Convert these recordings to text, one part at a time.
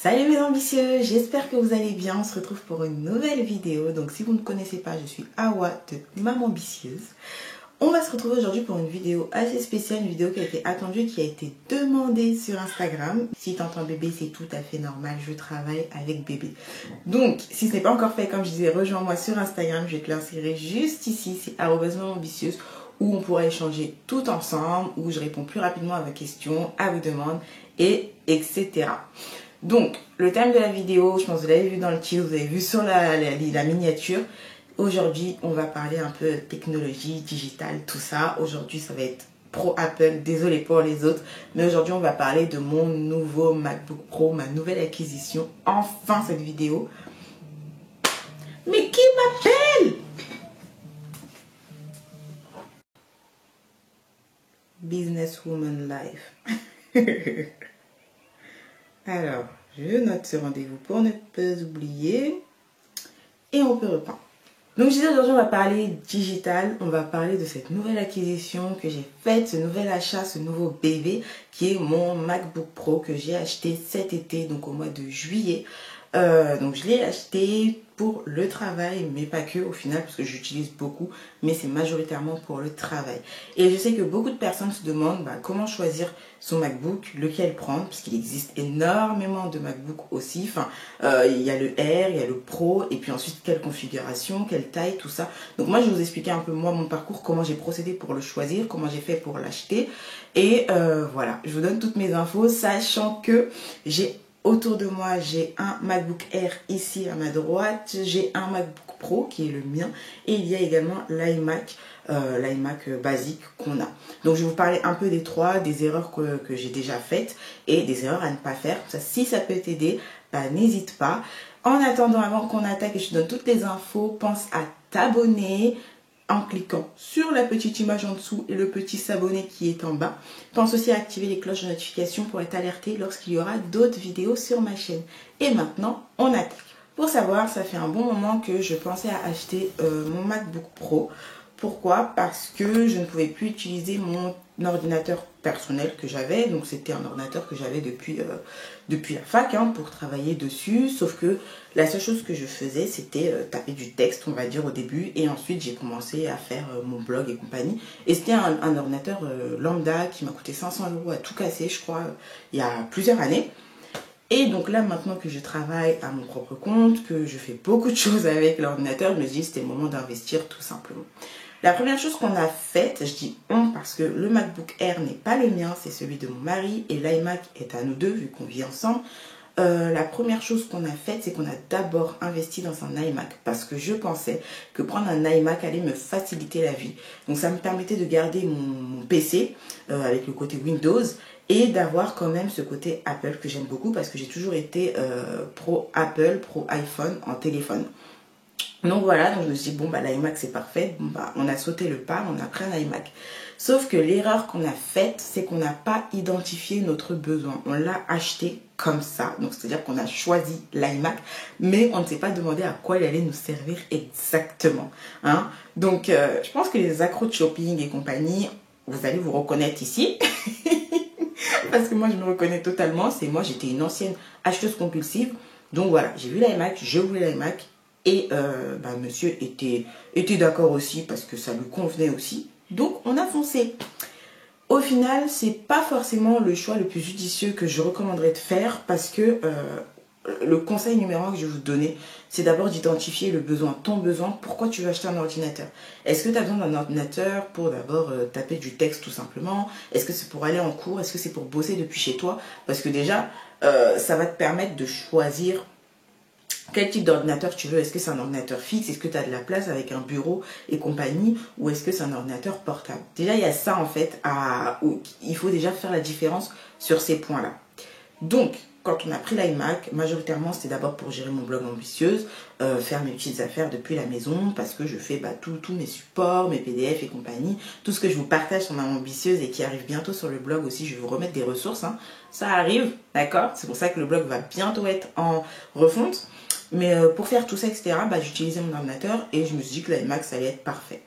Salut mes ambitieux, j'espère que vous allez bien. On se retrouve pour une nouvelle vidéo. Donc si vous ne connaissez pas, je suis Awa de Maman Ambitieuse. On va se retrouver aujourd'hui pour une vidéo assez spéciale, une vidéo qui a été attendue, qui a été demandée sur Instagram. Si tu entends bébé, c'est tout à fait normal, je travaille avec bébé. Donc si ce n'est pas encore fait, comme je disais, rejoins-moi sur Instagram, je vais te l'insérer juste ici, c'est @mamanambitieuse, où on pourra échanger tout ensemble, où je réponds plus rapidement à vos questions, à vos demandes, et etc. Donc, le thème de la vidéo, je pense que vous l'avez vu dans le titre, vous avez vu sur la miniature. Aujourd'hui, on va parler un peu technologie, digitale, tout ça. Aujourd'hui, ça va être pro Apple, désolé pour les autres. Mais aujourd'hui, on va parler de mon nouveau MacBook Pro, ma nouvelle acquisition. Enfin, cette vidéo. Mais qui m'appelle? Businesswoman Life. Alors, je note ce rendez-vous pour ne pas oublier. Et on peut reprendre. Donc, je disais, aujourd'hui, on va parler digital. On va parler de cette nouvelle acquisition que j'ai faite, ce nouvel achat, ce nouveau bébé, qui est mon MacBook Pro que j'ai acheté cet été, donc au mois de juillet. Donc, je l'ai acheté pour le travail, mais pas que au final, parce que j'utilise beaucoup, mais c'est majoritairement pour le travail. Et je sais que beaucoup de personnes se demandent comment choisir son MacBook, lequel prendre, parce qu'il existe énormément de MacBook aussi. Enfin, il y a le R, il y a le Pro, et puis ensuite quelle configuration, quelle taille, tout ça. Donc moi, je vais vous expliquer un peu moi mon parcours, comment j'ai procédé pour le choisir, comment j'ai fait pour l'acheter. Et voilà, je vous donne toutes mes infos, sachant que autour de moi, j'ai un MacBook Air ici à ma droite, j'ai un MacBook Pro qui est le mien, et il y a également l'iMac, basique qu'on a. Donc je vais vous parler un peu des trois, des erreurs que j'ai déjà faites et des erreurs à ne pas faire. Ça, si ça peut t'aider, n'hésite pas. En attendant, avant qu'on attaque et je te donne toutes les infos, pense à t'abonner en cliquant sur la petite image en dessous et le petit s'abonner qui est en bas. Pense aussi à activer les cloches de notification pour être alerté lorsqu'il y aura d'autres vidéos sur ma chaîne. Et maintenant, on attaque. Pour savoir, ça fait un bon moment que je pensais à acheter mon MacBook Pro. Pourquoi? Parce que je ne pouvais plus utiliser mon ordinateur personnel que j'avais. Donc c'était un ordinateur que j'avais depuis la fac pour travailler dessus. Sauf que la seule chose que je faisais, c'était taper du texte, on va dire, au début. Et ensuite, j'ai commencé à faire mon blog et compagnie. Et c'était un ordinateur lambda qui m'a coûté 500 € à tout casser, je crois, il y a plusieurs années. Et donc là, maintenant que je travaille à mon propre compte, que je fais beaucoup de choses avec l'ordinateur, je me dis que c'était le moment d'investir tout simplement. La première chose qu'on a faite, je dis on parce que le MacBook Air n'est pas le mien, c'est celui de mon mari et l'iMac est à nous deux vu qu'on vit ensemble. La première chose qu'on a faite, c'est qu'on a d'abord investi dans un iMac parce que je pensais que prendre un iMac allait me faciliter la vie. Donc ça me permettait de garder mon PC avec le côté Windows et d'avoir quand même ce côté Apple que j'aime beaucoup parce que j'ai toujours été pro Apple, pro iPhone en téléphone. Donc voilà, donc je me suis dit, l'iMac c'est parfait, on a sauté le pas, on a pris un iMac. Sauf que l'erreur qu'on a faite, c'est qu'on n'a pas identifié notre besoin. On l'a acheté comme ça, donc c'est-à-dire qu'on a choisi l'iMac, mais on ne s'est pas demandé à quoi il allait nous servir exactement. Donc je pense que les accros de shopping et compagnie, vous allez vous reconnaître ici. Parce que moi je me reconnais totalement, c'est moi j'étais une ancienne acheteuse compulsive. Donc voilà, j'ai vu l'iMac, je voulais l'iMac. Et monsieur était d'accord aussi parce que ça lui convenait aussi. Donc on a foncé. Au final, c'est pas forcément le choix le plus judicieux que je recommanderais de faire parce que le conseil numéro 1 que je vais vous donner, c'est d'abord d'identifier le besoin, ton besoin, pourquoi tu veux acheter un ordinateur. Est-ce que tu as besoin d'un ordinateur pour d'abord taper du texte tout simplement? Est-ce que c'est pour aller en cours? Est-ce que c'est pour bosser depuis chez toi? Parce que déjà, ça va te permettre de choisir quel type d'ordinateur tu veux. Est-ce que c'est un ordinateur fixe? Est-ce que tu as de la place avec un bureau et compagnie? Ou est-ce que c'est un ordinateur portable? Déjà, il y a ça en fait, il faut déjà faire la différence sur ces points-là. Donc, quand on a pris l'iMac, majoritairement, c'était d'abord pour gérer mon blog Ambitieuse, faire mes petites affaires depuis la maison, parce que je fais tous mes supports, mes PDF et compagnie, tout ce que je vous partage sur Maman Ambitieuse et qui arrive bientôt sur le blog aussi, je vais vous remettre des ressources, ça arrive, d'accord? C'est pour ça que le blog va bientôt être en refonte. Mais pour faire tout ça, etc., j'utilisais mon ordinateur et je me suis dit que l'iMac, ça allait être parfait.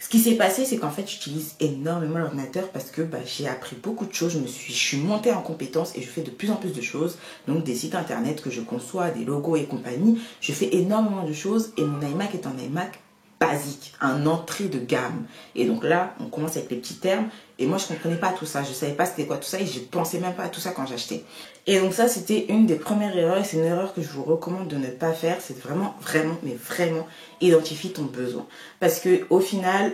Ce qui s'est passé, c'est qu'en fait, j'utilise énormément l'ordinateur parce que j'ai appris beaucoup de choses. Je suis montée en compétences et je fais de plus en plus de choses. Donc, des sites internet que je conçois, des logos et compagnie. Je fais énormément de choses et mon iMac est un iMac basique, un entrée de gamme. Et donc là, on commence avec les petits termes. Et moi, je ne comprenais pas tout ça. Je ne savais pas c'était quoi tout ça et je ne pensais même pas à tout ça quand j'achetais. Et donc ça, c'était une des premières erreurs et c'est une erreur que je vous recommande de ne pas faire. C'est vraiment, mais vraiment identifier ton besoin. Parce que au final,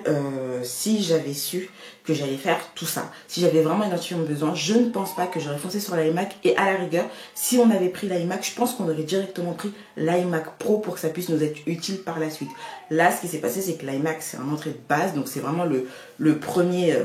si j'avais su que j'allais faire tout ça, si j'avais vraiment identifié mon besoin, je ne pense pas que j'aurais foncé sur l'iMac. Et à la rigueur, si on avait pris l'iMac, je pense qu'on aurait directement pris l'iMac Pro pour que ça puisse nous être utile par la suite. Là, ce qui s'est passé, c'est que l'iMac, c'est un entrée de base. Donc c'est vraiment le premier...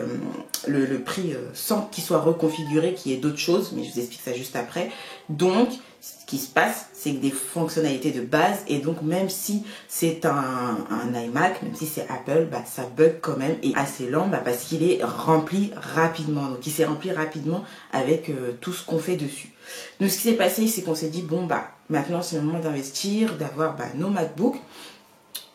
le prix sans qu'il soit reconfiguré, qu'il y ait d'autres choses, mais je vous explique ça juste après. Donc, ce qui se passe, c'est que des fonctionnalités de base, et donc même si c'est un iMac, même si c'est Apple, ça bug quand même, et assez lent, parce qu'il est rempli rapidement. Donc, il s'est rempli rapidement avec tout ce qu'on fait dessus. Donc, ce qui s'est passé, c'est qu'on s'est dit, bon, maintenant, c'est le moment d'investir, d'avoir nos MacBooks.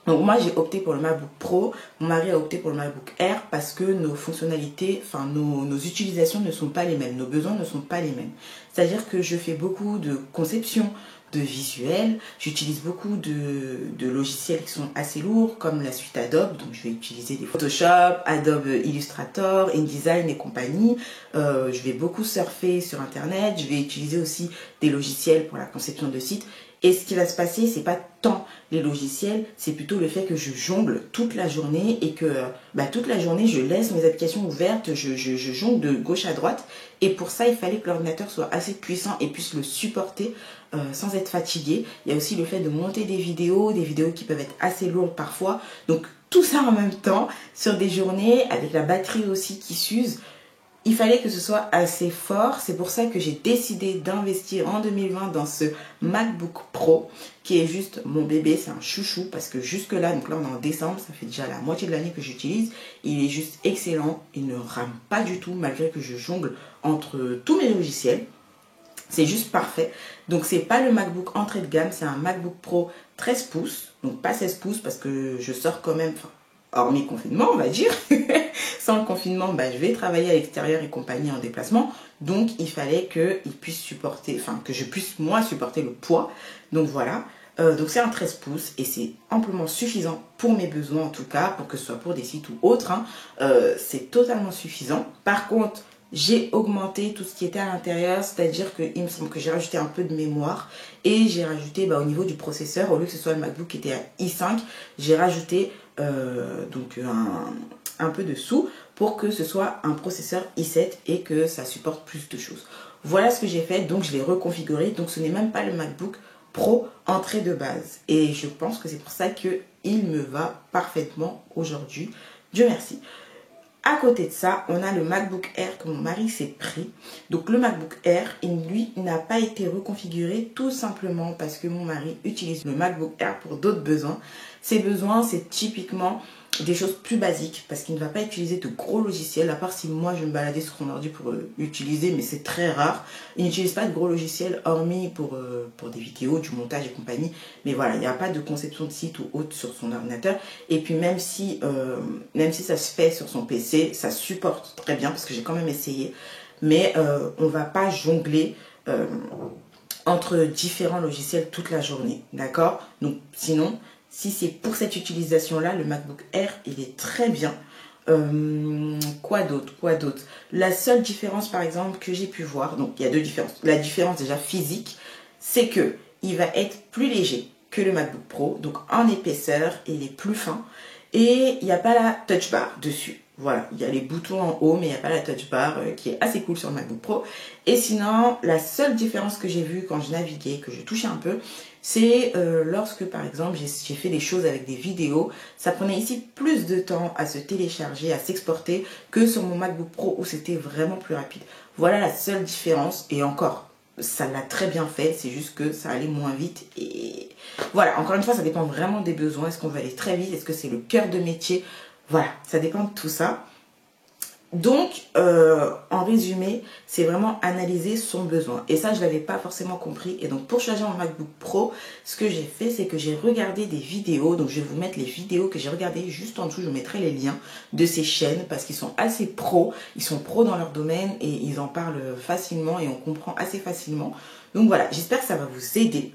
Donc moi j'ai opté pour le MacBook Pro, mon mari a opté pour le MacBook Air parce que nos fonctionnalités, enfin nos utilisations ne sont pas les mêmes, nos besoins ne sont pas les mêmes. C'est-à-dire que je fais beaucoup de conception, de visuels, j'utilise beaucoup de logiciels qui sont assez lourds comme la suite Adobe, donc je vais utiliser des Photoshop, Adobe Illustrator, InDesign et compagnie. Je vais beaucoup surfer sur internet, je vais utiliser aussi des logiciels pour la conception de sites. Et ce qui va se passer, c'est pas tant les logiciels, c'est plutôt le fait que je jongle toute la journée et que toute la journée, je laisse mes applications ouvertes, je jongle de gauche à droite. Et pour ça, il fallait que l'ordinateur soit assez puissant et puisse le supporter sans être fatigué. Il y a aussi le fait de monter des vidéos qui peuvent être assez lourdes parfois. Donc tout ça en même temps, sur des journées, avec la batterie aussi qui s'use. Il fallait que ce soit assez fort, c'est pour ça que j'ai décidé d'investir en 2020 dans ce MacBook Pro qui est juste mon bébé, c'est un chouchou parce que jusque là, donc là on est en décembre, ça fait déjà la moitié de l'année que j'utilise, il est juste excellent, il ne rame pas du tout malgré que je jongle entre tous mes logiciels, c'est juste parfait. Donc c'est pas le MacBook entrée de gamme, c'est un MacBook Pro 13 pouces, donc pas 16 pouces parce que je sors quand même, hormis confinement on va dire. Sans le confinement, je vais travailler à l'extérieur et compagnie en déplacement. Donc, il fallait qu'il puisse supporter, que je puisse moi supporter le poids. Donc, voilà. Donc, c'est un 13 pouces et c'est amplement suffisant pour mes besoins en tout cas, pour que ce soit pour des sites ou autres. C'est totalement suffisant. Par contre, j'ai augmenté tout ce qui était à l'intérieur, c'est-à-dire qu'il me semble que j'ai rajouté un peu de mémoire et j'ai rajouté au niveau du processeur, au lieu que ce soit le MacBook qui était à i5, j'ai rajouté un peu de sous pour que ce soit un processeur i7 et que ça supporte plus de choses. Voilà ce que j'ai fait, donc je l'ai reconfiguré, donc ce n'est même pas le MacBook Pro entrée de base. Et je pense que c'est pour ça qu'il me va parfaitement aujourd'hui. Dieu merci. À côté de ça, on a le MacBook Air que mon mari s'est pris. Donc le MacBook Air, lui, n'a pas été reconfiguré tout simplement parce que mon mari utilise le MacBook Air pour d'autres besoins. Ses besoins, c'est typiquement des choses plus basiques parce qu'il ne va pas utiliser de gros logiciels, à part si moi je me baladais sur son ordi pour utiliser, mais c'est très rare. Il n'utilise pas de gros logiciels hormis pour des vidéos, du montage et compagnie. Mais voilà, il n'y a pas de conception de site ou autre sur son ordinateur. Et puis même si ça se fait sur son PC, ça supporte très bien parce que j'ai quand même essayé. Mais on ne va pas jongler entre différents logiciels toute la journée, d'accord? Donc sinon, si c'est pour cette utilisation-là, le MacBook Air, il est très bien. Quoi d'autre? La seule différence, par exemple, que j'ai pu voir, donc il y a deux différences. La différence déjà physique, c'est que il va être plus léger que le MacBook Pro, donc en épaisseur, il est plus fin. Et il n'y a pas la touch bar dessus. Voilà, il y a les boutons en haut, mais il n'y a pas la touch bar qui est assez cool sur le MacBook Pro. Et sinon, la seule différence que j'ai vue quand je naviguais, que je touchais un peu, c'est lorsque par exemple j'ai fait des choses avec des vidéos, ça prenait ici plus de temps à se télécharger, à s'exporter que sur mon MacBook Pro où c'était vraiment plus rapide. Voilà la seule différence et encore, ça l'a très bien fait, c'est juste que ça allait moins vite et voilà, encore une fois ça dépend vraiment des besoins, est-ce qu'on va aller très vite, est-ce que c'est le cœur de métier, voilà, ça dépend de tout ça. Donc, en résumé, c'est vraiment analyser son besoin. Et ça, je ne l'avais pas forcément compris. Et donc, pour choisir mon MacBook Pro, ce que j'ai fait, c'est que j'ai regardé des vidéos. Donc, je vais vous mettre les vidéos que j'ai regardées juste en dessous. Je vous mettrai les liens de ces chaînes parce qu'ils sont assez pros. Ils sont pros dans leur domaine et ils en parlent facilement et on comprend assez facilement. Donc, voilà, j'espère que ça va vous aider.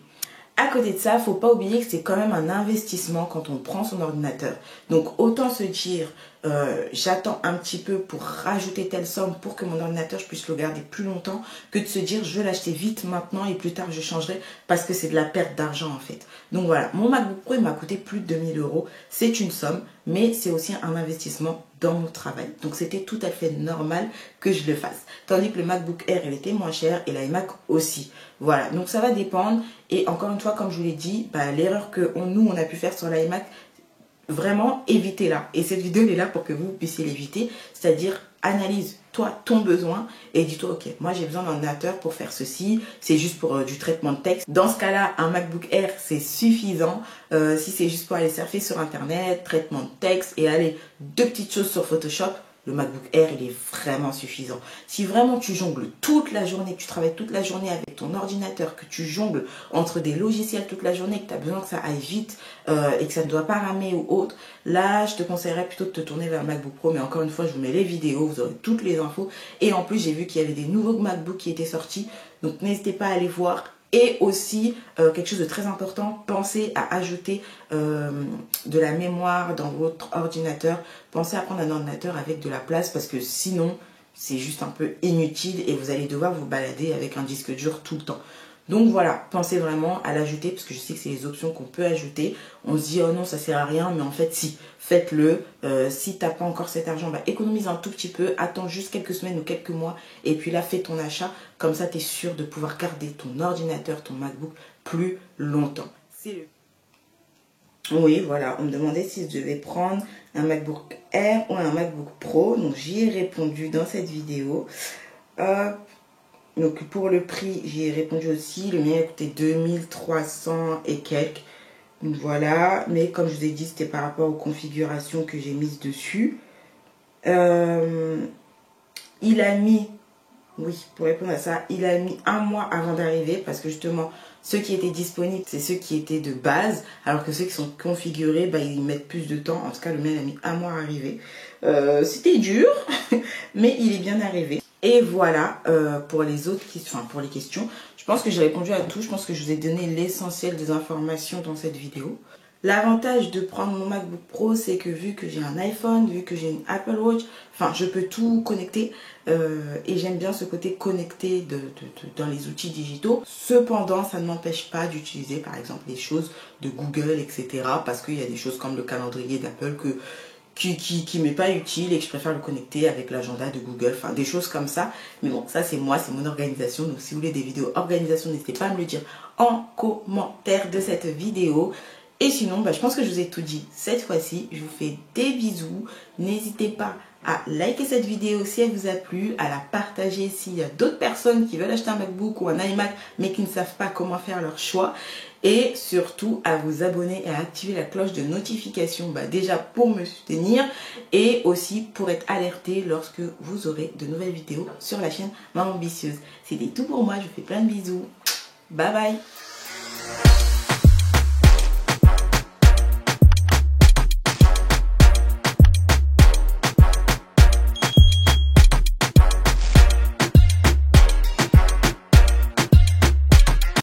À côté de ça, faut pas oublier que c'est quand même un investissement quand on prend son ordinateur. Donc autant se dire, j'attends un petit peu pour rajouter telle somme pour que mon ordinateur, je puisse le garder plus longtemps, que de se dire, je vais l'acheter vite maintenant et plus tard je changerai parce que c'est de la perte d'argent en fait. Donc voilà, mon MacBook Pro, il m'a coûté plus de 2000 €. C'est une somme, mais c'est aussi un investissement dans mon travail. Donc c'était tout à fait normal que je le fasse. Tandis que le MacBook Air, il était moins cher et l'iMac aussi. Voilà, donc ça va dépendre. Et encore une fois, comme je vous l'ai dit, l'erreur que nous, on a pu faire sur l'iMac, vraiment, évitez-la. Et cette vidéo elle est là pour que vous puissiez l'éviter. C'est-à-dire, analyse toi ton besoin et dis-toi, ok, moi j'ai besoin d'un ordinateur pour faire ceci, c'est juste pour du traitement de texte. Dans ce cas-là, un MacBook Air, c'est suffisant. Si c'est juste pour aller surfer sur Internet, traitement de texte et aller 2 petites choses sur Photoshop, le MacBook Air, il est vraiment suffisant. Si vraiment tu jongles toute la journée, que tu travailles toute la journée avec ton ordinateur, que tu jongles entre des logiciels toute la journée, que tu as besoin que ça aille vite et que ça ne doit pas ramer ou autre, là, je te conseillerais plutôt de te tourner vers le MacBook Pro. Mais encore une fois, je vous mets les vidéos, vous aurez toutes les infos. Et en plus, j'ai vu qu'il y avait des nouveaux MacBooks qui étaient sortis. Donc, n'hésitez pas à aller voir. Et aussi, quelque chose de très important, pensez à ajouter de la mémoire dans votre ordinateur. Pensez à prendre un ordinateur avec de la place parce que sinon, c'est juste un peu inutile et vous allez devoir vous balader avec un disque dur tout le temps. Donc voilà, pensez vraiment à l'ajouter parce que je sais que c'est les options qu'on peut ajouter. On se dit, oh non, ça sert à rien, mais en fait, si, faites-le. Si tu n'as pas encore cet argent, économise un tout petit peu, attends juste quelques semaines ou quelques mois et puis là, fais ton achat. Comme ça, tu es sûr de pouvoir garder ton ordinateur, ton MacBook plus longtemps. Oui, voilà, on me demandait si je devais prendre un MacBook Air ou un MacBook Pro. Donc, j'y ai répondu dans cette vidéo. Donc pour le prix, j'y ai répondu aussi. Le mien a coûté 2300 et quelques. Donc voilà. Mais comme je vous ai dit, c'était par rapport aux configurations que j'ai mises dessus. Il a mis, oui, pour répondre à ça, il a mis 1 mois avant d'arriver. Parce que justement, ceux qui étaient disponibles, c'est ceux qui étaient de base. Alors que ceux qui sont configurés, ils mettent plus de temps. En tout cas, le mien a mis 1 mois à arriver. C'était dur, mais il est bien arrivé. Et voilà, pour les autres questions, pour les questions, je pense que j'ai répondu à tout. Je pense que je vous ai donné l'essentiel des informations dans cette vidéo. L'avantage de prendre mon MacBook Pro, c'est que vu que j'ai un iPhone, vu que j'ai une Apple Watch, je peux tout connecter. Et j'aime bien ce côté connecté dans les outils digitaux. Cependant, ça ne m'empêche pas d'utiliser par exemple les choses de Google, etc. Parce qu'il y a des choses comme le calendrier d'Apple qui m'est pas utile et que je préfère le connecter avec l'agenda de Google, des choses comme ça. Mais bon, ça c'est moi, c'est mon organisation. Donc si vous voulez des vidéos organisation, n'hésitez pas à me le dire en commentaire de cette vidéo. Et sinon, je pense que je vous ai tout dit cette fois-ci. Je vous fais des bisous. N'hésitez pas à liker cette vidéo si elle vous a plu, à la partager s'il y a d'autres personnes qui veulent acheter un MacBook ou un iMac mais qui ne savent pas comment faire leur choix. Et surtout à vous abonner et à activer la cloche de notification déjà pour me soutenir et aussi pour être alerté lorsque vous aurez de nouvelles vidéos sur la chaîne Maman Ambitieuse. C'était tout pour moi, je vous fais plein de bisous. Bye bye.